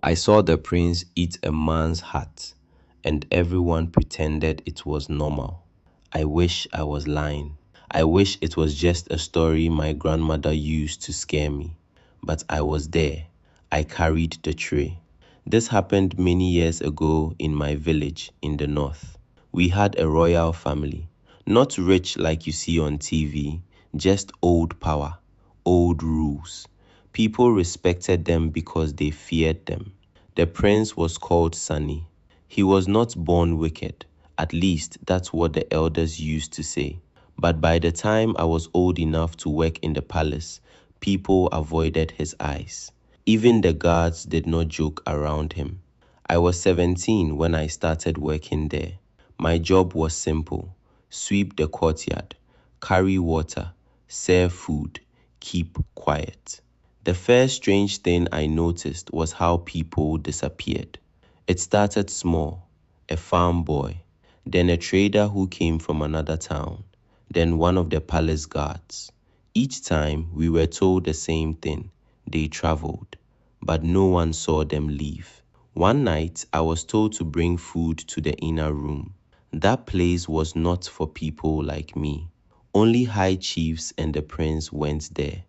I saw the prince eat a man's hat, and everyone pretended it was normal. I wish I was lying. I wish it was just a story my grandmother used to scare me. But I was there. I carried the tray. This happened many years ago in my village in the north. We had a royal family. Not rich like you see on TV, just old power, old rules. People respected them because they feared them. The prince was called Sunny. He was not born wicked. At least that's what the elders used to say. But by the time I was old enough to work in the palace, people avoided his eyes. Even the guards did not joke around him. I was 17 when I started working there. My job was simple: sweep the courtyard, carry water, serve food, keep quiet. The first strange thing I noticed was how people disappeared. It started small: a farm boy, then a trader who came from another town, then one of the palace guards. Each time we were told the same thing: they traveled, but no one saw them leave. One night I was told to bring food to the inner room. That place was not for people like me. Only high chiefs and the prince went there.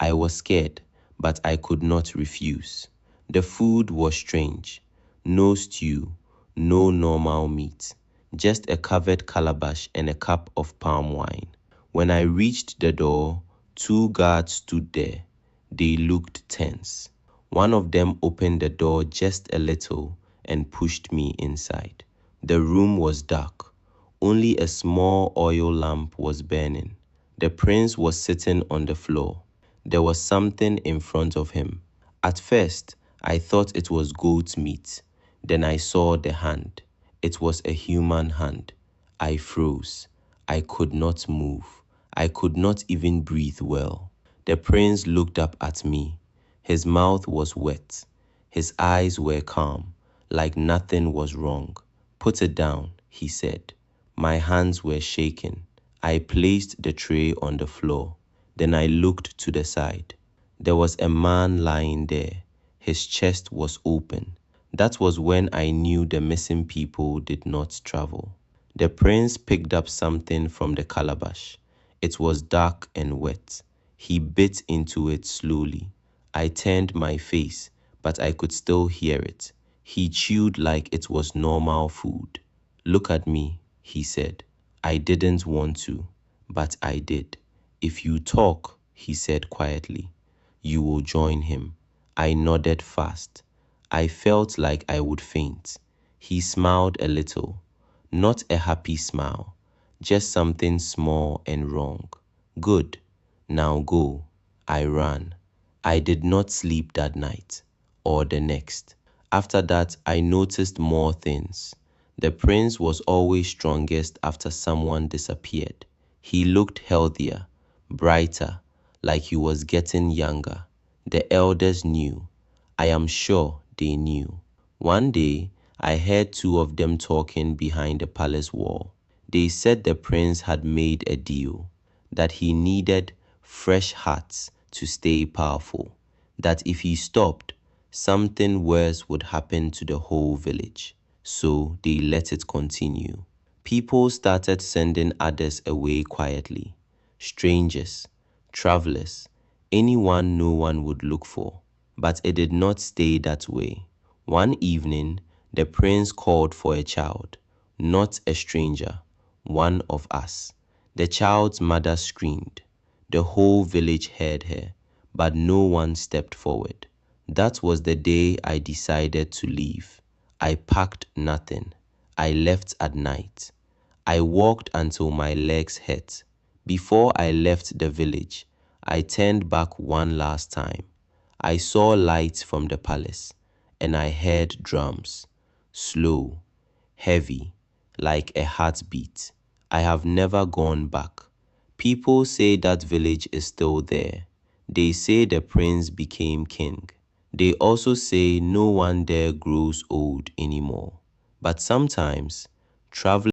I was scared, but I could not refuse. The food was strange: no stew, no normal meat, just a covered calabash and a cup of palm wine. When I reached the door, two guards stood there. They looked tense. One of them opened the door just a little and pushed me inside. The room was dark. Only a small oil lamp was burning. The prince was sitting on the floor. There was something in front of him. At first, I thought it was goat's meat. Then I saw the hand. It was a human hand. I froze. I could not move. I could not even breathe well. The prince looked up at me. His mouth was wet. His eyes were calm, like nothing was wrong. "Put it down," he said. My hands were shaking. I placed the tray on the floor. Then I looked to the side. There was a man lying there. His chest was open. That was when I knew the missing people did not travel. The prince picked up something from the calabash. It was dark and wet. He bit into it slowly. I turned my face, but I could still hear it. He chewed like it was normal food. "Look at me," he said. I didn't want to, but I did. "If you talk," he said quietly, "you will join him." I nodded fast. I felt like I would faint. He smiled a little. Not a happy smile, just something small and wrong. "Good. Now go." I ran. I did not sleep that night or the next. After that, I noticed more things. The prince was always strongest after someone disappeared. He looked healthier, brighter, like he was getting younger. The elders knew. I am sure they knew. One day, I heard two of them talking behind the palace wall. They said the prince had made a deal, that he needed fresh hearts to stay powerful, that if he stopped, something worse would happen to the whole village. So they let it continue. People started sending others away quietly: strangers, travelers, anyone no one would look for. But it did not stay that way. One evening, the prince called for a child, not a stranger, one of us. The child's mother screamed. The whole village heard her, but no one stepped forward. That was the day I decided to leave. I packed nothing. I left at night. I walked until my legs hurt. Before I left the village, I turned back one last time. I saw lights from the palace, and I heard drums, slow, heavy, like a heartbeat. I have never gone back. People say that village is still there. They say the prince became king. They also say no one there grows old anymore. But sometimes, traveling